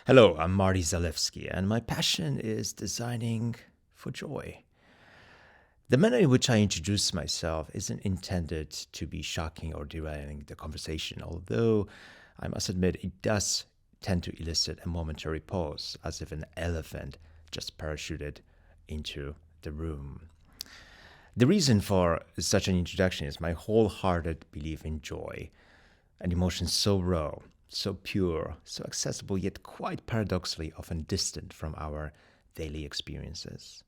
Hello, I'm Marty Zalewski, and my passion is designing for joy. The manner in which I introduce myself isn't intended to be shocking or derailing the conversation, although I must admit it does tend to elicit a momentary pause, as if an elephant just parachuted into the room. The reason for such an introduction is my wholehearted belief in joy, an emotion so raw, so pure, so accessible, yet quite paradoxically often distant from our daily experiences.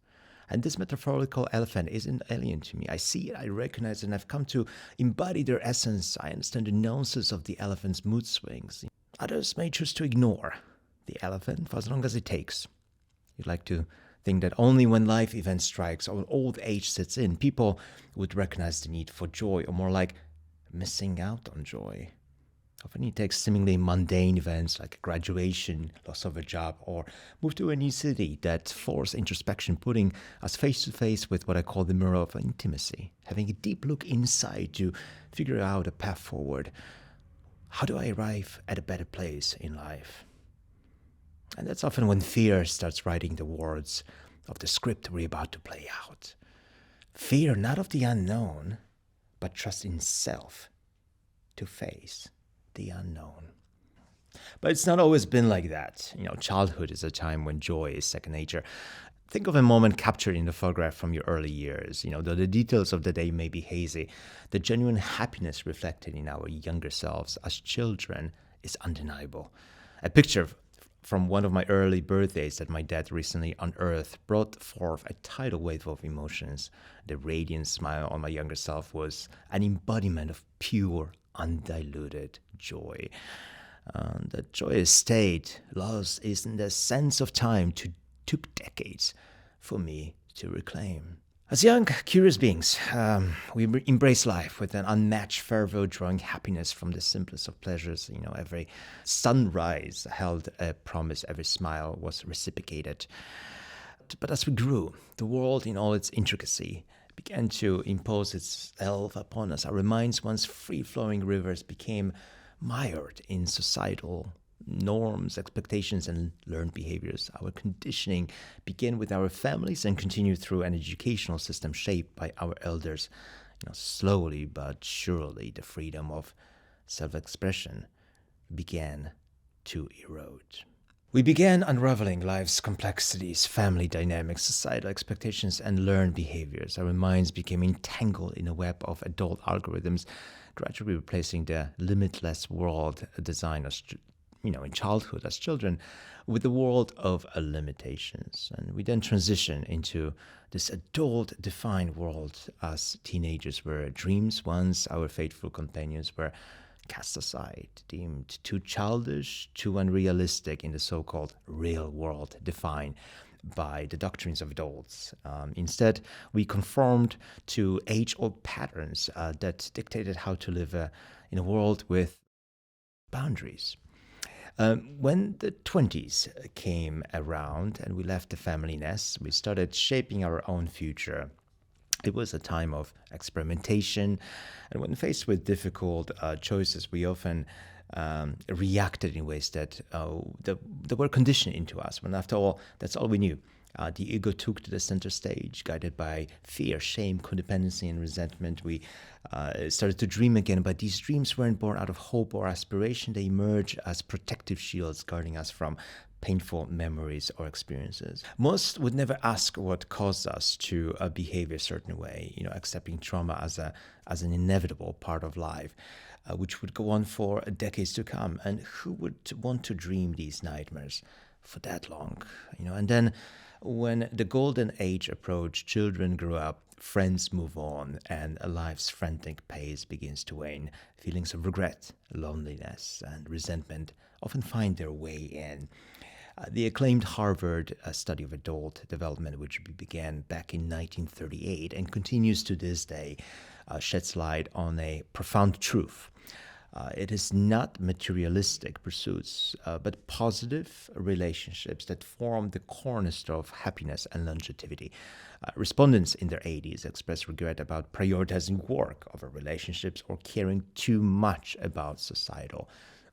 And this metaphorical elephant isn't alien to me. I see it, I recognize it, and I've come to embody their essence. I understand the nuances of the elephant's mood swings. Others may choose to ignore the elephant for as long as it takes. You'd like to think that only when life event strikes or old age sets in, people would recognize the need for joy, or more like missing out on joy. Often it takes seemingly mundane events like graduation, loss of a job, or move to a new city that force introspection, putting us face to face with what I call the mirror of intimacy, having a deep look inside to figure out a path forward. How do I arrive at a better place in life? And that's often when fear starts writing the words of the script we're about to play out. Fear not of the unknown, but trust in self to face the unknown. But it's not always been like that. Childhood is a time when joy is second nature. Think of a moment captured in the photograph from your early years. Though the details of the day may be hazy, the genuine happiness reflected in our younger selves as children is undeniable. A picture from one of my early birthdays that my dad recently unearthed brought forth a tidal wave of emotions. The radiant smile on my younger self was an embodiment of pure, undiluted joy. The joyous state lost is in the sense of time took decades for me to reclaim. As young, curious beings, we embrace life with an unmatched fervor, drawing happiness from the simplest of pleasures. Every sunrise held a promise, every smile was reciprocated. But as we grew, the world in all its intricacy began to impose itself upon us. Our minds, once free-flowing rivers, became mired in societal norms, expectations, and learned behaviors. Our conditioning began with our families and continued through an educational system shaped by our elders. Slowly but surely, the freedom of self-expression began to erode. We began unraveling life's complexities, family dynamics, societal expectations, and learned behaviors. Our minds became entangled in a web of adult algorithms, gradually replacing the limitless world designed in childhood as children with the world of limitations. And we then transition into this adult-defined world as teenagers, where dreams, once our faithful companions, were cast aside, deemed too childish, too unrealistic in the so-called real world defined by the doctrines of adults. Instead, we conformed to age-old patterns that dictated how to live in a world with boundaries. When the 20s came around and we left the family nest, we started shaping our own future. It was a time of experimentation, and when faced with difficult choices, we often reacted in ways that were conditioned into us, when after all, that's all we knew. The ego took to the center stage, guided by fear, shame, codependency, and resentment. We started to dream again, but these dreams weren't born out of hope or aspiration. They emerged as protective shields, guarding us from painful memories or experiences. Most would never ask what caused us to behave a certain way, accepting trauma as an inevitable part of life, which would go on for decades to come. And who would want to dream these nightmares for that long? And then when the golden age approached, children grew up, friends move on, and life's frantic pace begins to wane. Feelings of regret, loneliness, and resentment often find their way in. The acclaimed Harvard study of adult development, which began back in 1938 and continues to this day, sheds light on a profound truth. It is not materialistic pursuits, but positive relationships that form the cornerstone of happiness and longevity. Respondents in their 80s express regret about prioritizing work over relationships or caring too much about societal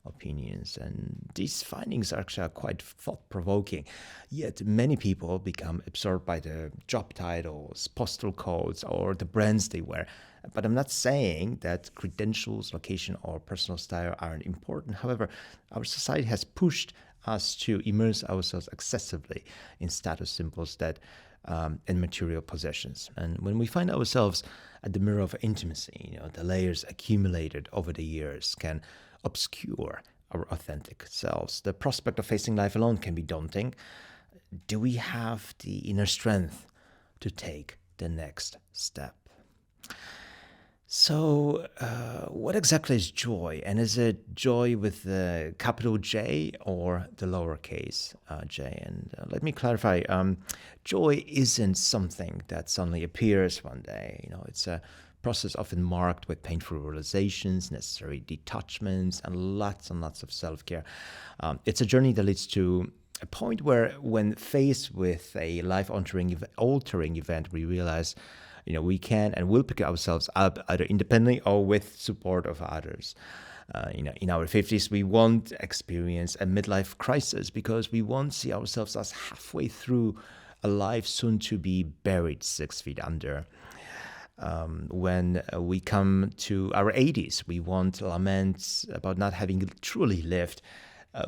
opinions. And these findings are actually quite thought-provoking. Yet many people become absorbed by the job titles, postal codes, or the brands they wear. But I'm not saying that credentials, location, or personal style aren't important. However, our society has pushed us to immerse ourselves excessively in status symbols that and material possessions. And when we find ourselves at the mirror of intimacy, the layers accumulated over the years can obscure our authentic selves. The prospect of facing life alone can be daunting. Do we have the inner strength to take the next step? So, what exactly is joy? And is it joy with the capital J or the lowercase j? And let me clarify, joy isn't something that suddenly appears one day. It's a process often marked with painful realizations, necessary detachments, and lots of self-care. It's a journey that leads to a point where, when faced with a life-altering event, we realize we can and will pick ourselves up either independently or with support of others. In our 50s, we won't experience a midlife crisis because we won't see ourselves as halfway through a life soon to be buried 6 feet under. When we come to our 80s, we won't lament about not having truly lived.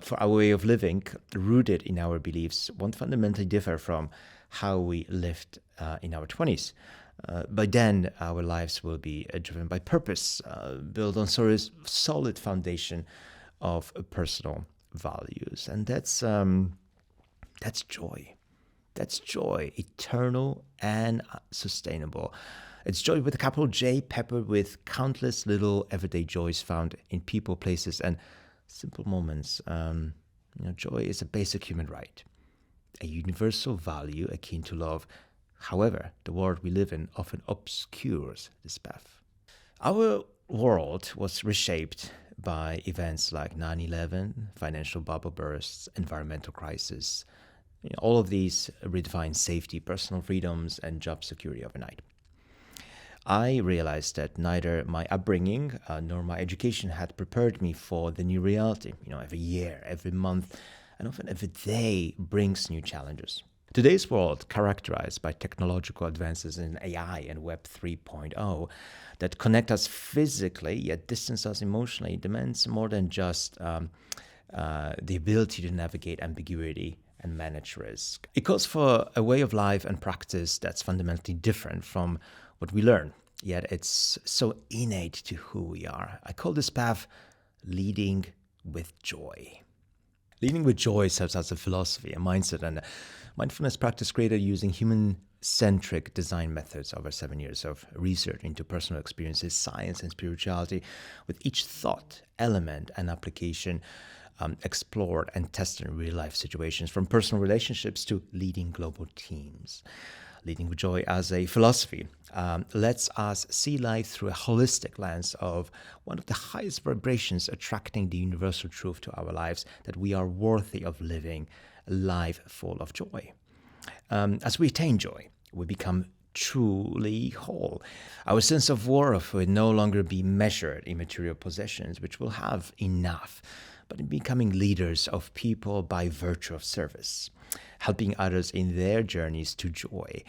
For our way of living, rooted in our beliefs, won't fundamentally differ from how we lived in our 20s. By then, our lives will be driven by purpose, built on solid foundation of personal values, and that's joy. That's joy, eternal and sustainable. It's joy with a capital J, peppered with countless little everyday joys found in people, places, and simple moments. Joy is a basic human right, a universal value akin to love. However, the world we live in often obscures this path. Our world was reshaped by events like 9/11, financial bubble bursts, environmental crisis. All of these redefine safety, personal freedoms, and job security overnight. I realized that neither my upbringing nor my education had prepared me for the new reality. Every year, every month, and often every day brings new challenges. Today's world, characterized by technological advances in AI and Web 3.0 that connect us physically yet distance us emotionally, demands more than just the ability to navigate ambiguity and manage risk. It calls for a way of life and practice that's fundamentally different from what we learn, yet it's so innate to who we are. I call this path leading with joy. Leading with joy serves as a philosophy, a mindset, and a mindfulness practice created using human-centric design methods over 7 years of research into personal experiences, science, and spirituality, with each thought, element, and application explored and tested in real-life situations, from personal relationships to leading global teams. Leading with joy as a philosophy lets us see life through a holistic lens of one of the highest vibrations, attracting the universal truth to our lives that we are worthy of living a life full of joy. As we attain joy, we become truly whole. Our sense of worth will no longer be measured in material possessions, which will have enough, but in becoming leaders of people by virtue of service, helping others in their journeys to joy.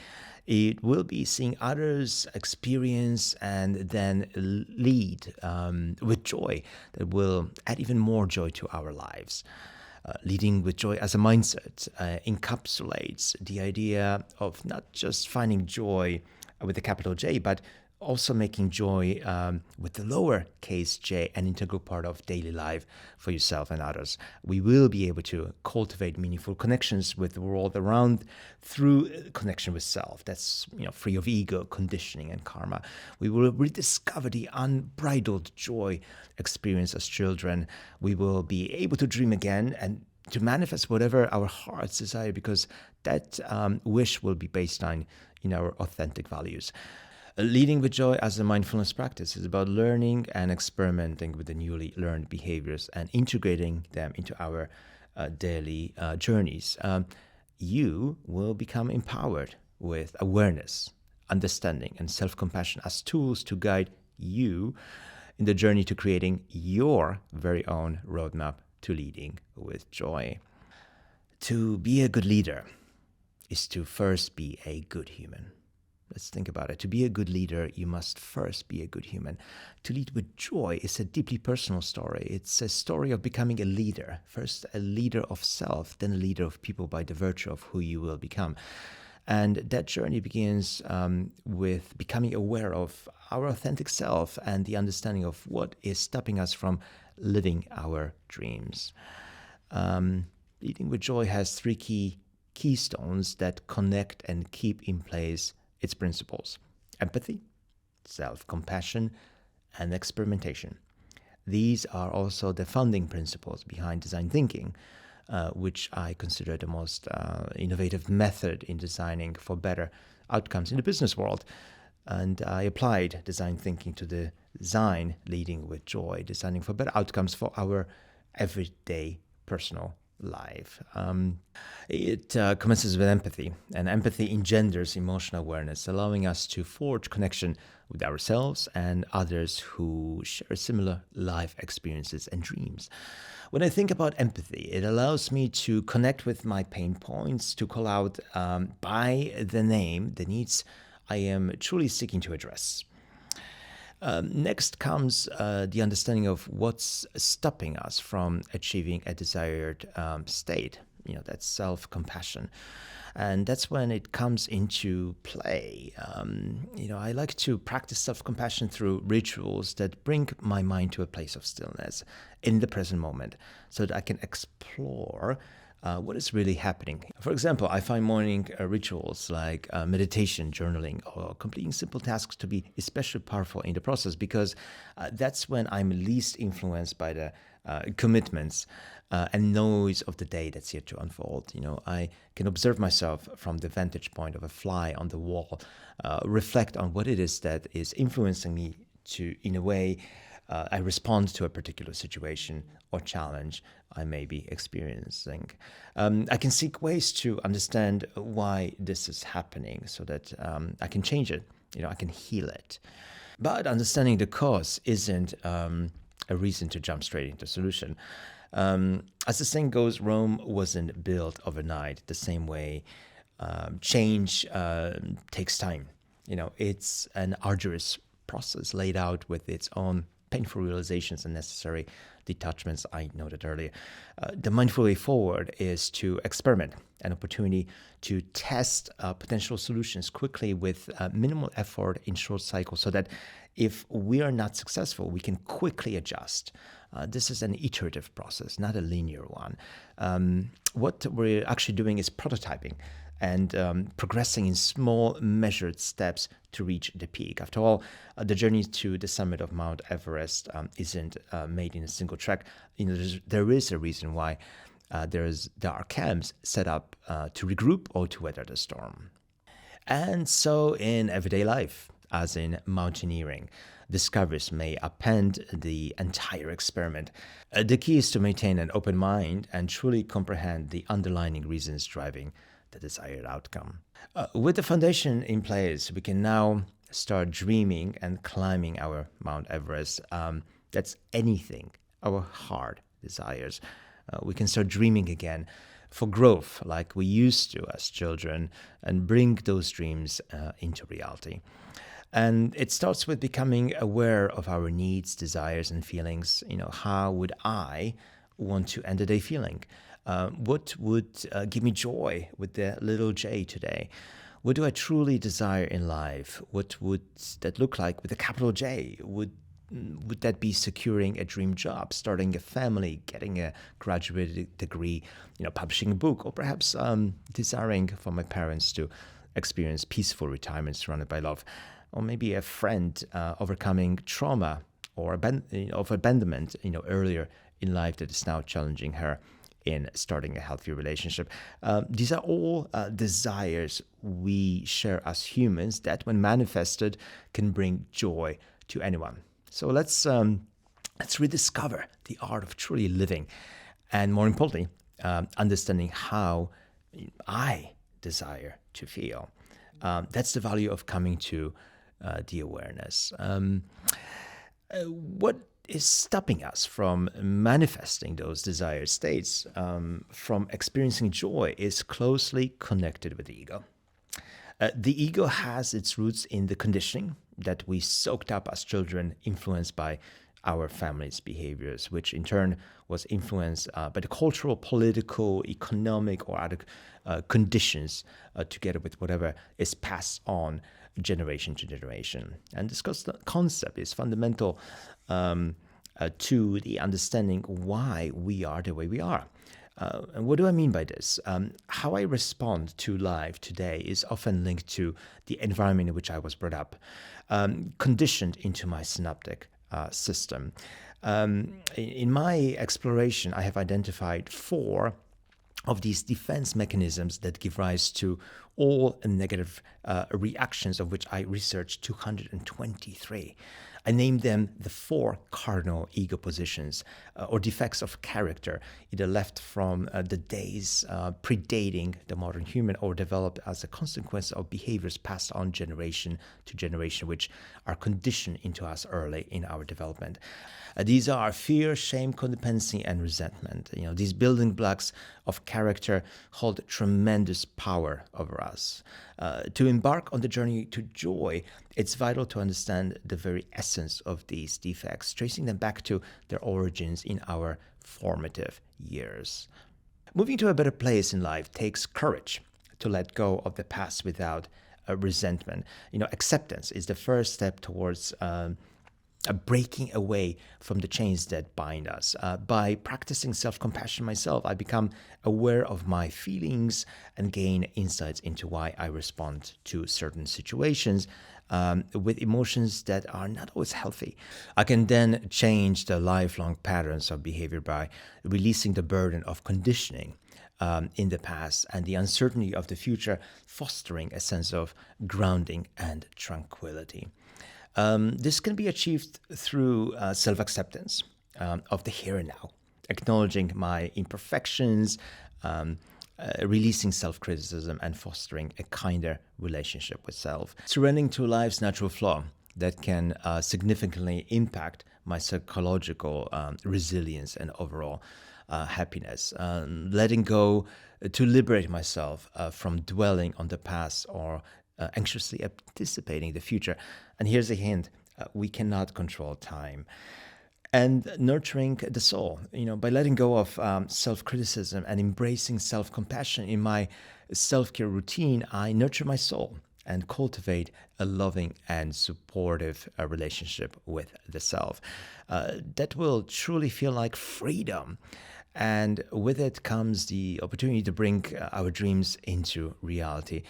It will be seeing others experience and then lead with joy that will add even more joy to our lives. Leading with joy as a mindset encapsulates the idea of not just finding joy with a capital J, but also making joy with the lowercase j an integral part of daily life for yourself and others. We will be able to cultivate meaningful connections with the world around through connection with self. That's free of ego, conditioning, and karma. We will rediscover the unbridled joy experience as children. We will be able to dream again and to manifest whatever our hearts desire, because that wish will be based on our authentic values. Leading with joy as a mindfulness practice is about learning and experimenting with the newly learned behaviors and integrating them into our daily journeys. You will become empowered with awareness, understanding, and self-compassion as tools to guide you in the journey to creating your very own roadmap to leading with joy. To be a good leader is to first be a good human. Let's think about it. To be a good leader, you must first be a good human. To lead with joy is a deeply personal story. It's a story of becoming a leader. First, a leader of self, then a leader of people by the virtue of who you will become. And that journey begins with becoming aware of our authentic self and the understanding of what is stopping us from living our dreams. Leading with joy has three keystones that connect and keep in place its principles: empathy, self-compassion, and experimentation. These are also the founding principles behind design thinking, which I consider the most innovative method in designing for better outcomes in the business world. And I applied design thinking to the design leading with joy, designing for better outcomes for our everyday personal life. It commences with empathy, and empathy engenders emotional awareness, allowing us to forge connection with ourselves and others who share similar life experiences and dreams. When I think about empathy, it allows me to connect with my pain points, to call out by the name the needs I am truly seeking to address. Next comes the understanding of what's stopping us from achieving a desired state. That's self-compassion. And that's when it comes into play. I like to practice self-compassion through rituals that bring my mind to a place of stillness in the present moment so that I can explore what is really happening. For example, I find morning rituals like meditation, journaling, or completing simple tasks to be especially powerful in the process, because that's when I'm least influenced by the commitments and noise of the day that's yet to unfold. I can observe myself from the vantage point of a fly on the wall, reflect on what it is that is influencing me in a way I respond to a particular situation or challenge I may be experiencing. I can seek ways to understand why this is happening so that I can change it, I can heal it. But understanding the cause isn't a reason to jump straight into solution. As the saying goes, Rome wasn't built overnight. The same way change takes time. It's an arduous process laid out with its own painful realizations and necessary detachments I noted earlier. The mindful way forward is to experiment, an opportunity to test potential solutions quickly with minimal effort in short cycles, so that if we are not successful, we can quickly adjust. This is an iterative process, not a linear one. What we're actually doing is prototyping and progressing in small, measured steps to reach the peak. After all, the journey to the summit of Mount Everest isn't made in a single trek. There is a reason why there are camps set up to regroup or to weather the storm. And so in everyday life, as in mountaineering, discoveries may append the entire experiment. The key is to maintain an open mind and truly comprehend the underlying reasons driving the desired outcome. With the foundation in place, we can now start dreaming and climbing our Mount Everest. That's anything our heart desires. We can start dreaming again for growth like we used to as children and bring those dreams into reality. And it starts with becoming aware of our needs, desires, and feelings. How would I want to end the day feeling? What would give me joy with the little J today? What do I truly desire in life? What would that look like with a capital J? Would that be securing a dream job, starting a family, getting a graduate degree, publishing a book, or perhaps desiring for my parents to experience peaceful retirement surrounded by love, or maybe a friend overcoming trauma or of abandonment, earlier in life that is now challenging her in starting a healthy relationship. These are all desires we share as humans that, when manifested, can bring joy to anyone. So let's rediscover the art of truly living, and more importantly, understanding how I desire to feel. That's the value of coming to the awareness. What is stopping us from manifesting those desired states, from experiencing joy, is closely connected with the ego. The ego has its roots in the conditioning that we soaked up as children, influenced by our family's behaviors, which in turn was influenced by the cultural, political, economic, or other conditions, together with whatever is passed on generation to generation. And this concept is fundamental to the understanding why we are the way we are. And what do I mean by this? How I respond to life today is often linked to the environment in which I was brought up, conditioned into my synaptic system. In my exploration, I have identified 4 of these defense mechanisms that give rise to all negative reactions, of which I researched 223. I named them the 4 cardinal ego positions or defects of character, either left from the days predating the modern human or developed as a consequence of behaviors passed on generation to generation, which are conditioned into us early in our development. These are fear, shame, codependency, and resentment. These building blocks of character hold tremendous power over us. To embark on the journey to joy, it's vital to understand the very essence of these defects, tracing them back to their origins in our formative years. Moving to a better place in life takes courage to let go of the past without resentment. Acceptance is the first step towards breaking away from the chains that bind us. By practicing self-compassion myself, I become aware of my feelings and gain insights into why I respond to certain situations with emotions that are not always healthy. I can then change the lifelong patterns of behavior by releasing the burden of conditioning in the past and the uncertainty of the future, fostering a sense of grounding and tranquility. This can be achieved through self-acceptance of the here and now, acknowledging my imperfections, releasing self-criticism, and fostering a kinder relationship with self. Surrendering to life's natural flow that can significantly impact my psychological resilience and overall happiness. Letting go to liberate myself from dwelling on the past or anxiously anticipating the future. And here's a hint: we cannot control time. And nurturing the soul, by letting go of self-criticism and embracing self-compassion in my self-care routine, I nurture my soul and cultivate a loving and supportive relationship with the self that will truly feel like freedom. And with it comes the opportunity to bring our dreams into reality.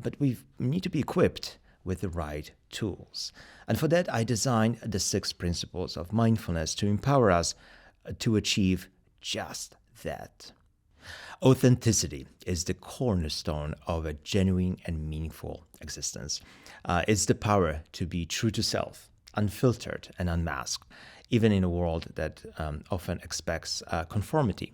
But we need to be equipped with the right tools. And for that, I designed the 6 principles of mindfulness to empower us to achieve just that. Authenticity is the cornerstone of a genuine and meaningful existence. It's the power to be true to self, unfiltered and unmasked, even in a world that often expects conformity.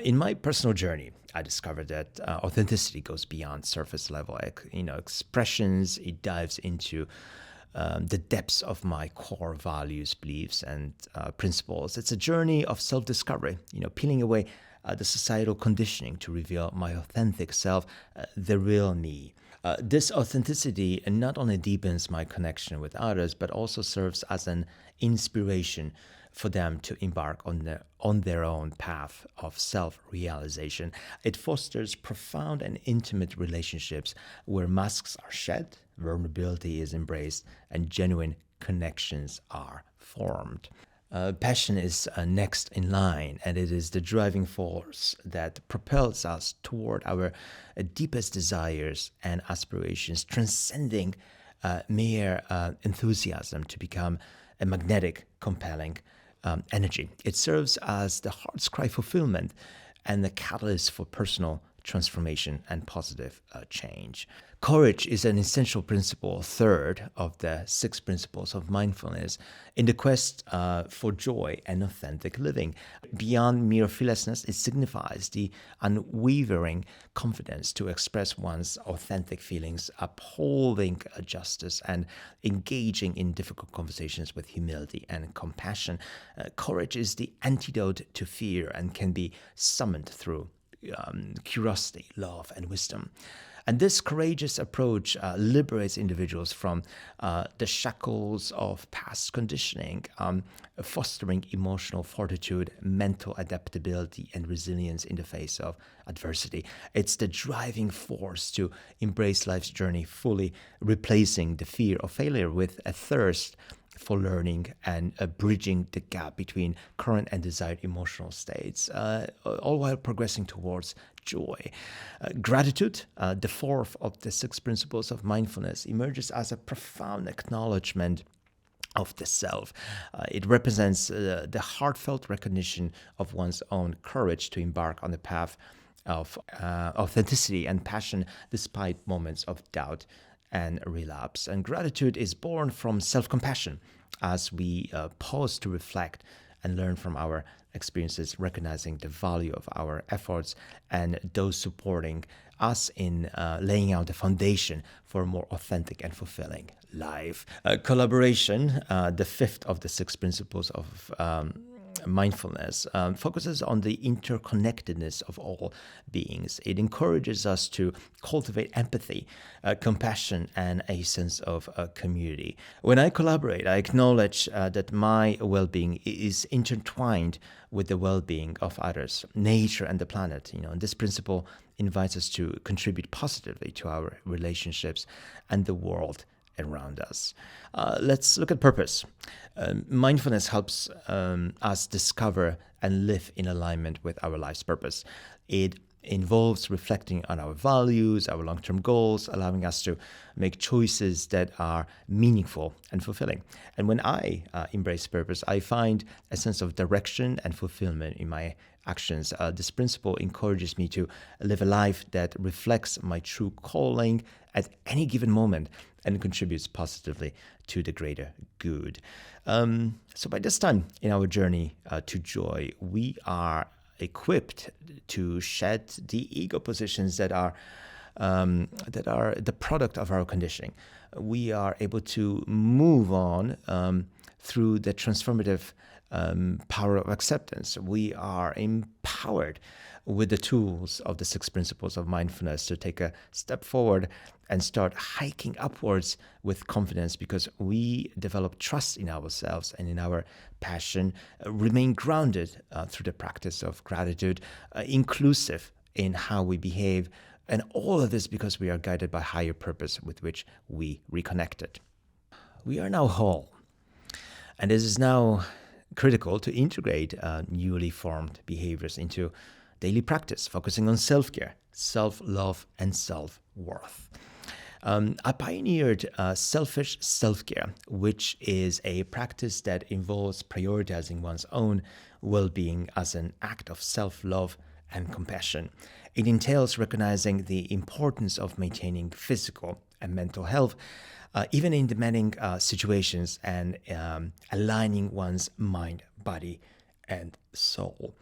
In my personal journey, I discovered that authenticity goes beyond surface level expressions. It dives into the depths of my core values, beliefs, and principles. It's a journey of self-discovery, peeling away the societal conditioning to reveal my authentic self, the real me. This authenticity not only deepens my connection with others, but also serves as an inspiration for them to embark on their own path of self-realization. It fosters profound and intimate relationships where masks are shed, vulnerability is embraced, and genuine connections are formed. Passion is next in line, and it is the driving force that propels us toward our deepest desires and aspirations, transcending mere enthusiasm to become a magnetic, compelling energy. It serves as the heart's cry fulfillment and the catalyst for personal transformation and positive change. Courage is an essential principle, third of the 6 principles of mindfulness, in the quest for joy and authentic living. Beyond mere fearlessness, it signifies the unwavering confidence to express one's authentic feelings, upholding justice, and engaging in difficult conversations with humility and compassion. Courage is the antidote to fear and can be summoned through curiosity, love, and wisdom. And this courageous approach liberates individuals from the shackles of past conditioning, fostering emotional fortitude, mental adaptability, and resilience in the face of adversity. It's the driving force to embrace life's journey fully, replacing the fear of failure with a thirst for learning and bridging the gap between current and desired emotional states, all while progressing towards joy. Gratitude, the fourth of the 6 principles of mindfulness, emerges as a profound acknowledgement of the self. It represents the heartfelt recognition of one's own courage to embark on the path of authenticity and passion despite moments of doubt and relapse. And gratitude is born from self-compassion as we pause to reflect and learn from our experiences, recognizing the value of our efforts and those supporting us in laying out the foundation for a more authentic and fulfilling life. Collaboration, the 5th of the 6 principles of mindfulness, focuses on the interconnectedness of all beings. It encourages us to cultivate empathy, compassion, and a sense of community. When I collaborate, I acknowledge that my well-being is intertwined with the well-being of others, nature, and the planet. And this principle invites us to contribute positively to our relationships and the world around us. Let's look at purpose. Mindfulness helps us discover and live in alignment with our life's purpose. It involves reflecting on our values, our long-term goals, allowing us to make choices that are meaningful and fulfilling. And when I embrace purpose, I find a sense of direction and fulfillment in my actions. This principle encourages me to live a life that reflects my true calling at any given moment and contributes positively to the greater good. So by this time in our journey to joy, we are equipped to shed the ego positions that are the product of our conditioning. We are able to move on through the transformative power of acceptance. We are empowered with the tools of the 6 principles of mindfulness to take a step forward and start hiking upwards with confidence, because we develop trust in ourselves and in our passion, remain grounded through the practice of gratitude, inclusive in how we behave, and all of this because we are guided by higher purpose with which we reconnected. We are now whole, and this is now critical to integrate newly formed behaviors into daily practice, focusing on self-care, self-love, and self-worth. I pioneered selfish self-care, which is a practice that involves prioritizing one's own well-being as an act of self-love and compassion. It entails recognizing the importance of maintaining physical and mental health, even in demanding situations, and aligning one's mind, body, and soul.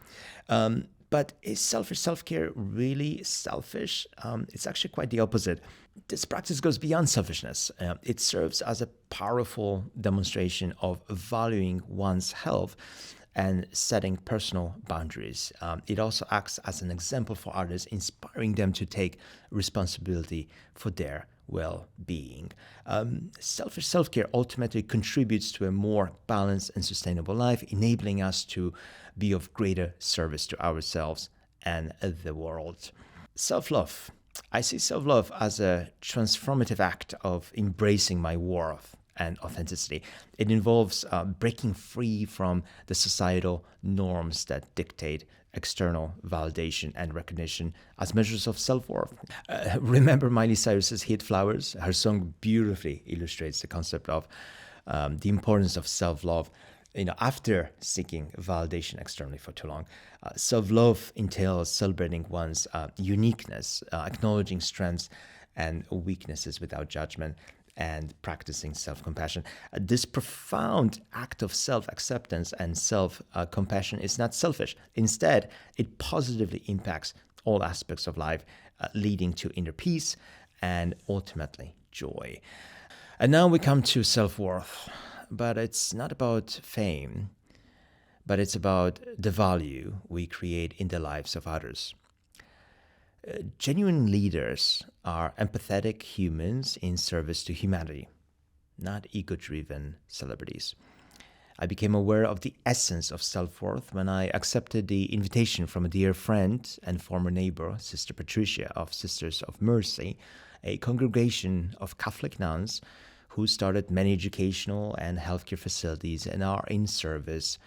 But is selfish self-care really selfish? It's actually quite the opposite. This practice goes beyond selfishness. It serves as a powerful demonstration of valuing one's health and setting personal boundaries. It also acts as an example for others, inspiring them to take responsibility for their well-being. Selfish self-care ultimately contributes to a more balanced and sustainable life, enabling us to be of greater service to ourselves and the world. Self-love. I see self-love as a transformative act of embracing my worth and authenticity. It involves breaking free from the societal norms that dictate external validation and recognition as measures of self-worth. Remember Miley Cyrus's hit Flowers? Her song beautifully illustrates the concept of the importance of self-love. After seeking validation externally for too long, self-love entails celebrating one's uniqueness, acknowledging strengths and weaknesses without judgment, and practicing self-compassion. This profound act of self-acceptance and self-compassion is not selfish. Instead, it positively impacts all aspects of life, leading to inner peace and ultimately joy. And now we come to self-worth. But it's not about fame, but it's about the value we create in the lives of others. Genuine leaders are empathetic humans in service to humanity, not ego-driven celebrities. I became aware of the essence of self-worth when I accepted the invitation from a dear friend and former neighbor, Sister Patricia of Sisters of Mercy, a congregation of Catholic nuns who started many educational and healthcare facilities and are in service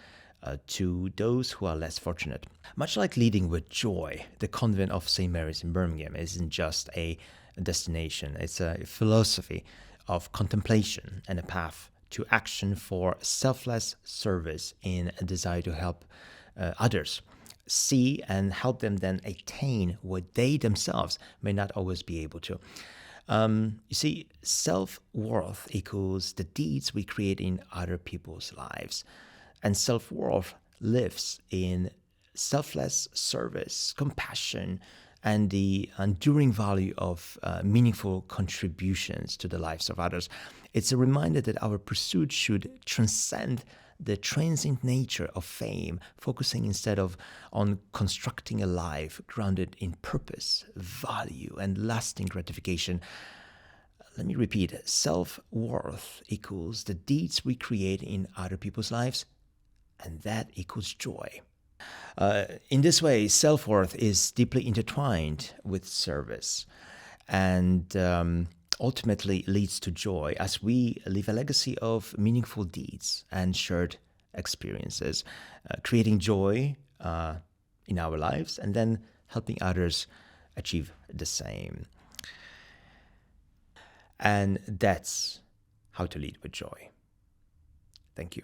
to those who are less fortunate. Much like leading with joy, the convent of St. Mary's in Birmingham isn't just a destination, it's a philosophy of contemplation and a path to action for selfless service in a desire to help others see and help them then attain what they themselves may not always be able to. You see, self-worth equals the deeds we create in other people's lives. And self-worth lives in selfless service, compassion, and the enduring value of meaningful contributions to the lives of others. It's a reminder that our pursuit should transcend the transient nature of fame, focusing instead on constructing a life grounded in purpose, value, and lasting gratification. Let me repeat, self-worth equals the deeds we create in other people's lives, and that equals joy. In this way, self-worth is deeply intertwined with service, and ultimately leads to joy as we leave a legacy of meaningful deeds and shared experiences, creating joy in our lives and then helping others achieve the same. And that's how to lead with joy. Thank you.